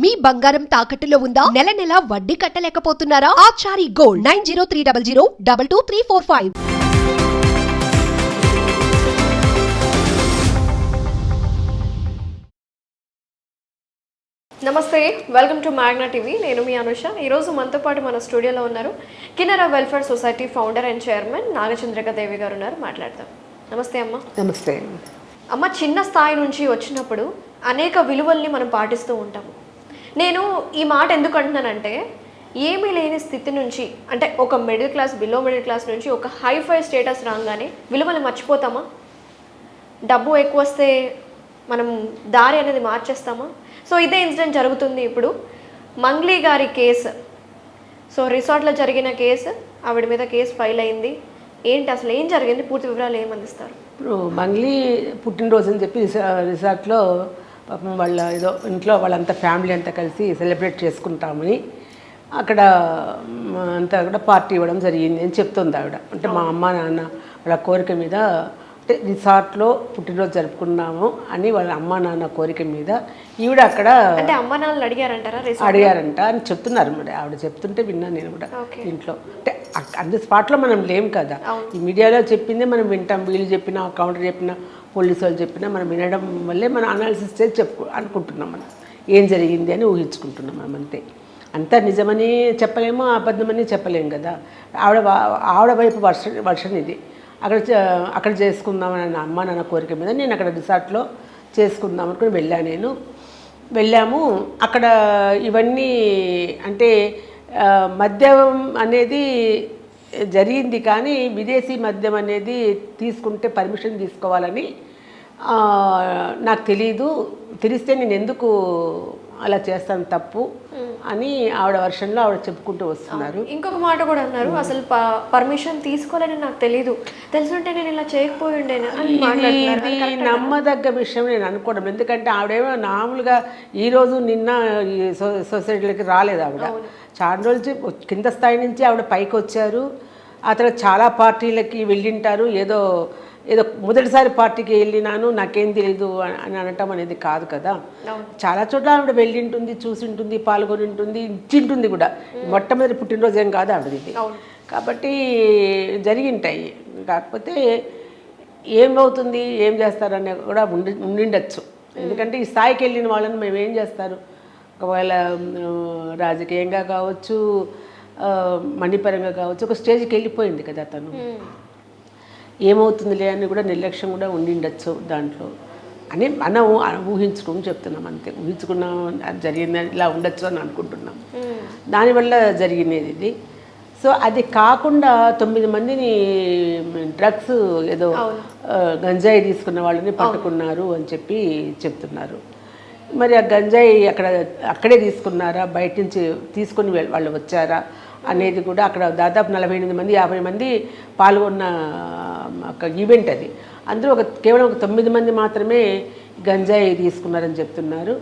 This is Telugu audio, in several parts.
మీ బంగారం తాకట్టులో ఉందా? నెల నెల వడ్డీ కట్టలేకపోతున్నారా? ఆచారి గోల్డ్ 9030022345. నమస్తే, వెల్కమ్ టు మ్యాగ్నా టీవీ. నేను మీ అనుష. ఈరోజు మనతో పాటు మన స్టూడియోలో ఉన్నారు Kinnera welfare society founder and chairman Nagachandrika Devi గారు ఉన్నారు. మాట్లాడతాం. నమస్తే అమ్మ. నమస్తే అమ్మ. చిన్న స్థాయి నుంచి వచ్చినప్పుడు అనేక విలువల్ని మనం పాటిస్తూ ఉంటాము. నేను ఈ మాట ఎందుకు అంటున్నానంటే, ఏమీ లేని స్థితి నుంచి, అంటే ఒక middle class, below middle class నుంచి ఒక హైఫై స్టేటస్ రాగానే విలువలు మర్చిపోతామా? డబ్బు ఎక్కువ వస్తే మనం దారి అనేది మార్చేస్తామా? సో ఇదే ఇన్సిడెంట్ జరుగుతుంది ఇప్పుడు. మంగ్లీ గారి కేసు, సో రిసార్ట్లో జరిగిన కేసు, ఆవిడ మీద కేసు ఫైల్ అయింది. ఏంటి అసలు ఏం జరిగింది? పూర్తి వివరాలు ఏమందిస్తారు? ఇప్పుడు మంగ్లీ పుట్టినరోజు అని చెప్పి రిసార్ట్లో పాపం వాళ్ళ ఏదో ఇంట్లో వాళ్ళంతా ఫ్యామిలీ అంతా కలిసి సెలబ్రేట్ చేసుకుంటామని అక్కడ అంతా కూడా పార్టీ ఇవ్వడం జరిగింది అని చెప్తుంది ఆవిడ. అంటే మా అమ్మ నాన్న వాళ్ళ కోరిక మీద, అంటే రిసార్ట్లో పుట్టినరోజు జరుపుకున్నాము అని వాళ్ళ అమ్మ నాన్న కోరిక మీద ఈవిడ అక్కడ అంటే అమ్మ నాన్నలు అడిగారంట అని చెప్తున్నారు. మరి ఆవిడ చెప్తుంటే విన్నాను నేను కూడా ఇంట్లో. అంటే అంత స్పాట్లో మనం లేం కదా, ఈ మీడియాలో చెప్పిందే మనం వింటాం. వీళ్ళు చెప్పినా, కౌంటర్ చెప్పినా, పోలీసు వాళ్ళు చెప్పినా మనం వినడం వల్లే మనం అనాలిసిస్ చేసి అనుకుంటున్నాం. మనం ఏం జరిగింది అని ఊహించుకుంటున్నాం మనం. అంతే. అంతా నిజమని చెప్పలేము, అబద్ధమని చెప్పలేము కదా. ఆవిడ వైపు వర్షన్ ఇది. అక్కడ చేసుకుందామని అమ్మ నాన్న కోరిక మీద నేను అక్కడ రిసార్ట్లో చేసుకుందాం అనుకుని వెళ్ళాము. అక్కడ ఇవన్నీ అంటే మద్యం అనేది జరిగింది, కానీ విదేశీ మద్యం అనేది తీసుకుంటే పర్మిషన్ తీసుకోవాలని నాకు తెలిస్తే నేను ఎందుకు అలా చేస్తాను తప్పు అని ఆవిడ వర్షన్లో ఆవిడ చెప్పుకుంటూ వస్తున్నారు. ఇంకొక మాట కూడా అన్నారు, అసలు పర్మిషన్ తీసుకోవాలని నాకు తెలీదు, తెలుసుంటే నేను ఇలా చేయకపోయిండేను అని మాట్లాడుతున్నారు. ఇది నమ్మదగ్గ విషయం నేను అనుకోవడం. ఎందుకంటే ఆవిడేమో మామూలుగా ఈరోజు నిన్న ఈ సొసైటీలకి రాలేదు ఆవిడ. చాలా రోజులు కింద స్థాయి నుంచి ఆవిడ పైకి వచ్చారు. ఆ తర్వాత చాలా పార్టీలకి వెళ్ళింటారు. ఏదో మొదటిసారి పార్టీకి వెళ్ళినాను నాకేం తెలీదు అని అనటం అనేది కాదు కదా. చాలా చోట్ల ఆవిడ వెళ్ళింటుంది, చూసింటుంది, పాల్గొని ఉంటుంది, ఇచ్చింటుంది కూడా. మొట్టమొదటి పుట్టినరోజు ఏం కాదు ఆవిడది. కాబట్టి జరిగింటాయి. కాకపోతే ఏమవుతుంది, ఏం చేస్తారనే కూడా ఉండిండొచ్చు. ఎందుకంటే ఈ స్థాయికి వెళ్ళిన వాళ్ళని మేము ఏం చేస్తారు, ఒకవేళ రాజకీయంగా కావచ్చు, మణిపరంగా కావచ్చు, ఒక స్టేజ్కి వెళ్ళిపోయింది కదా తను. ఏమవుతుందిలే అని కూడా నిర్లక్ష్యం కూడా ఉండిండొచ్చు దాంట్లో అని మనం ఊహించుకుని చెప్తున్నాం. అంతే. ఊహించుకున్నాం జరిగింది, ఇలా ఉండొచ్చు అని అనుకుంటున్నాం. దానివల్ల జరిగినది ఇది. సో అది కాకుండా 9 మందిని డ్రగ్స్ ఏదో గంజాయి తీసుకున్న వాళ్ళని పట్టుకున్నారు అని చెప్పి చెప్తున్నారు. మరి ఆ గంజాయి అక్కడే తీసుకున్నారా, బయట నుంచి తీసుకొని వాళ్ళు వచ్చారా అనేది కూడా అక్కడ దాదాపు 48 మంది 50 మంది పాల్గొన్న ఒక ఈవెంట్ అది. అందులో కేవలం 9 మంది మాత్రమే గంజాయి తీసుకున్నారని చెప్తున్నారు.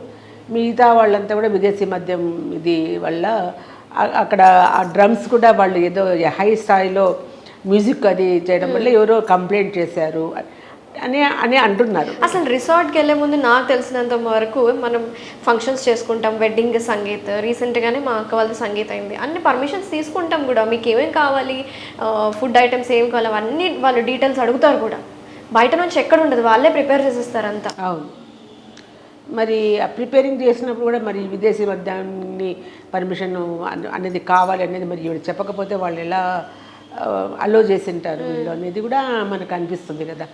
మిగతా వాళ్ళంతా కూడా విదేశీ మద్యం ఇది వల్ల అక్కడ ఆ డ్రమ్స్ కూడా వాళ్ళు ఏదో హై స్థాయిలో మ్యూజిక్ అది చేయడం వల్ల ఎవరో కంప్లైంట్ చేశారు అని అంటున్నారు. అసలు రిసార్ట్కి వెళ్ళే ముందు నాకు తెలిసినంత వరకు మనం ఫంక్షన్స్ చేసుకుంటాం, వెడ్డింగ్ సంగీత్, రీసెంట్గానే మా అక్క వాళ్ళది సంగీత్ అయింది, అన్ని పర్మిషన్స్ తీసుకుంటాం కూడా. మీకు ఏమేమి కావాలి, ఫుడ్ ఐటమ్స్ ఏం కావాలి, అవన్నీ వాళ్ళు డీటెయిల్స్ అడుగుతారు కూడా. బయట నుంచి ఎక్కడ ఉండదు, వాళ్ళే ప్రిపేర్ చేసేస్తారు అంతా. అవును. మరి ప్రిపేరింగ్ చేసినప్పుడు కూడా మరి విదేశీ మద్యాన్ని పర్మిషన్ అనేది కావాలి అనేది మరి ఇవి చెప్పకపోతే వాళ్ళు ఎలా అలో చేసింటారు వీళ్ళు అనేది కూడా మనకు అనిపిస్తుంది కదా.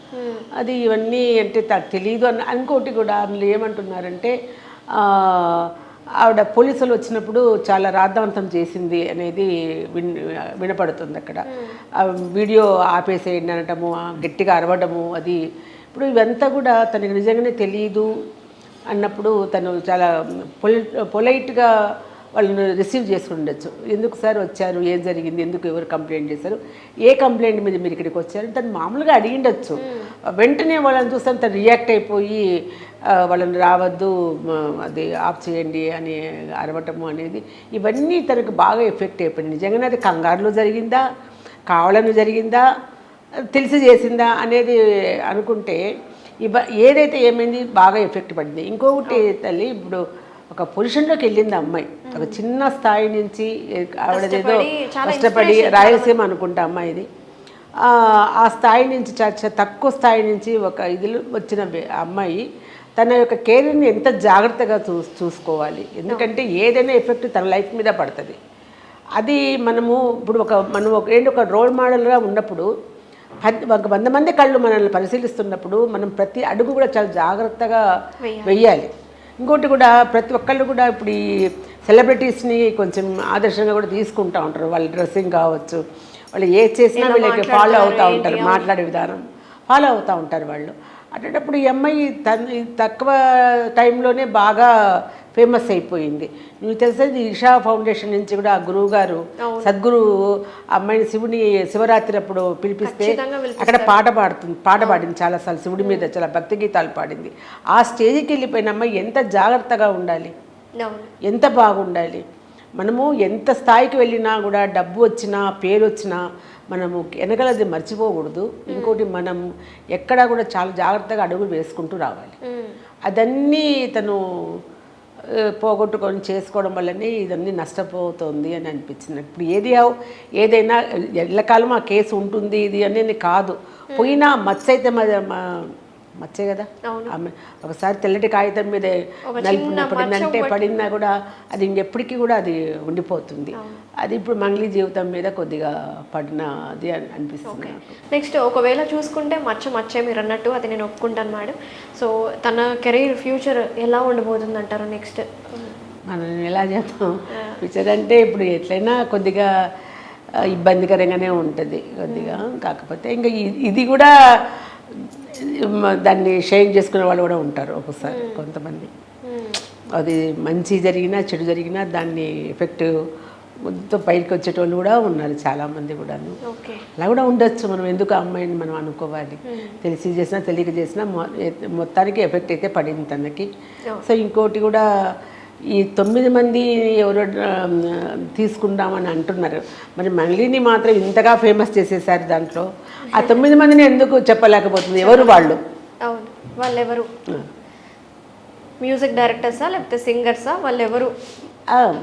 అది ఇవన్నీ అంటే తెలియదు ఇంకోటి కూడా అందులో ఏమంటున్నారంటే, ఆవిడ పోలీసులు వచ్చినప్పుడు చాలా రాద్ధాంతం చేసింది అనేది వినపడుతుంది అక్కడ. వీడియో ఆపేసేయండి అనటము, గట్టిగా అరవడము, అది ఇప్పుడు ఇవంతా కూడా తనకి నిజంగానే తెలియదు అన్నప్పుడు తను చాలా పొలైట్గా వాళ్ళని రిసీవ్ చేసుకుని ఉండొచ్చు. ఎందుకు సార్ వచ్చారు, ఏం జరిగింది, ఎందుకు ఎవరు కంప్లైంట్ చేశారు, ఏ కంప్లైంట్ మీద మీరు ఇక్కడికి వచ్చారు తను మామూలుగా అడిగిండొచ్చు. వెంటనే వాళ్ళని చూస్తాను తను రియాక్ట్ అయిపోయి వాళ్ళని రావద్దు, అది ఆఫ్ చేయండి అని అరవటము అనేది ఇవన్నీ తనకు బాగా ఎఫెక్ట్ అయిపోయింది. నిజంగానే అది కంగారులో జరిగిందా, కావాలని జరిగిందా, తెలిసి చేసిందా అనేది అనుకుంటే ఏదైతే ఏమైంది బాగా ఎఫెక్ట్ పడింది. ఇంకొకటి తల్లి, ఇప్పుడు ఒక పొజిషన్లోకి వెళ్ళింది అమ్మాయి. ఒక చిన్న స్థాయి నుంచి ఆవిడదేదో కష్టపడి, చాలా కష్టపడి రాయలసీమ అనుకుంటా అమ్మాయిది. ఆ స్థాయి నుంచి తక్కువ స్థాయి నుంచి ఒక ఇదిలో వచ్చిన అమ్మాయి తన యొక్క కెరీర్ని ఎంత జాగ్రత్తగా చూసుకోవాలి. ఎందుకంటే ఏదైనా ఎఫెక్ట్ తన లైఫ్ మీద పడుతుంది. అది మనము ఇప్పుడు ఒక రోల్ మోడల్గా ఉన్నప్పుడు 100 మంది కళ్ళు మనల్ని పరిశీలిస్తున్నప్పుడు మనం ప్రతి అడుగు కూడా చాలా జాగ్రత్తగా వెయ్యాలి. ఇంకోటి కూడా ప్రతి ఒక్కళ్ళు కూడా ఇప్పుడు ఈ సెలబ్రిటీస్ని కొంచెం ఆదర్శంగా కూడా తీసుకుంటూ ఉంటారు. వాళ్ళ డ్రెస్సింగ్ కావచ్చు, వాళ్ళు ఏ చేసినా వీళ్ళకి ఫాలో అవుతూ ఉంటారు, మాట్లాడే విధానం ఫాలో అవుతూ ఉంటారు వాళ్ళు. అటువంటిప్పుడు ఈ అమ్మాయి తక్కువ టైంలోనే బాగా ఫేమస్ అయిపోయింది. నువ్వు తెలిసేది ఈషా ఫౌండేషన్ నుంచి కూడా ఆ గురువు గారు సద్గురు అమ్మాయిని శివరాత్రి అప్పుడు పిలిపిస్తే అక్కడ పాట పాడింది చాలాసార్లు, శివుడి మీద చాలా భక్తి గీతాలు పాడింది. ఆ స్టేజ్కి వెళ్ళిపోయిన అమ్మాయి ఎంత జాగ్రత్తగా ఉండాలి, ఎంత బాగుండాలి. మనము ఎంత స్థాయికి వెళ్ళినా కూడా డబ్బు వచ్చినా పేరు వచ్చినా మనము వెనకలది మర్చిపోకూడదు. ఇంకోటి మనం ఎక్కడా కూడా చాలా జాగ్రత్తగా అడుగులు వేసుకుంటూ రావాలి. అదన్నీ తను పోగొట్టుకొని చేసుకోవడం వల్లనే ఇదన్నీ నష్టపోతుంది అని అనిపించింది. ఇప్పుడు ఏదైనా ఎల్లకాలం ఆ కేసు ఉంటుంది ఇది అనేది కాదు. పోయినా మచ్చ అయితే మచ్చే కదా. ఒకసారి తెల్లటి కాగితం మీద నలుపున పడిందంటే పడినా కూడా అది ఇంకెప్పటికీ కూడా అది ఉండిపోతుంది. అది ఇప్పుడు మంగ్లీ జీవితం మీద కొద్దిగా పడినది అనిపిస్తుంది. నెక్స్ట్ ఒకవేళ చూసుకుంటే మచ్చే మీరు అన్నట్టు అది నేను ఒప్పుకుంటాను మేడం. సో తన కెరీర్ ఫ్యూచర్ ఎలా ఉండబోతుంది అంటారు నెక్స్ట్? మనం ఎలా చెప్తాం ఫ్యూచర్ అంటే ఇప్పుడు ఎట్లయినా కొద్దిగా ఇబ్బందికరంగానే ఉంటుంది కొద్దిగా. కాకపోతే ఇంకా ఇది కూడా దాన్ని షేర్ చేసుకునే వాళ్ళు కూడా ఉంటారు ఒక్కొక్కసారి కొంతమంది. అది మంచి జరిగినా చెడు జరిగినా దాన్ని ఎఫెక్ట్ బయటకు వచ్చేటోళ్ళు కూడా ఉన్నారు చాలామంది కూడాను. అలా కూడా ఉండొచ్చు. మనం ఎందుకు ఆ అమ్మాయిని మనం అనుకోవాలి, తెలిసి చేసినా తెలియక చేసినా మొత్తానికి ఎఫెక్ట్ అయితే పడింది తనకి. సో ఇంకోటి కూడా ఈ 9 మంది ఎవరో తీసుకుందామని అంటున్నారు. మరి మంగ్లీని మాత్రం ఇంతగా ఫేమస్ చేసేసారు. దాంట్లో ఆ 9 మందిని ఎందుకు చెప్పలేకపోతుంది? ఎవరు వాళ్ళు? అవును, వాళ్ళు ఎవరు? మ్యూజిక్ డైరెక్టర్సా లేకపోతే సింగర్సా? వాళ్ళు ఎవరు?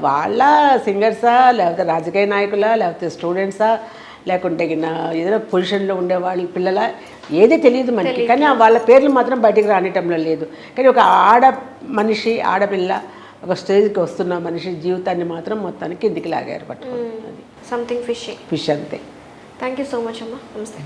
వాళ్ళ సింగర్సా లేకపోతే రాజకీయ నాయకులా లేకపోతే స్టూడెంట్సా లేకుంటే ఏదైనా పొజిషన్లో ఉండే వాళ్ళ పిల్లల ఏది తెలియదు మనకి. కానీ వాళ్ళ పేర్లు మాత్రం బయటికి రానిటంలో లేదు. కానీ ఒక ఆడపిల్ల ఒక స్టేజ్కి వస్తున్న మనిషి జీవితాన్ని మాత్రం మొత్తానికి ఇంటికి లాగారు పట్టుకోండి. సంథింగ్ ఫిష్ ఫిష్ అంతే. థ్యాంక్ యూ సో మచ్ అమ్మా. నమస్తే.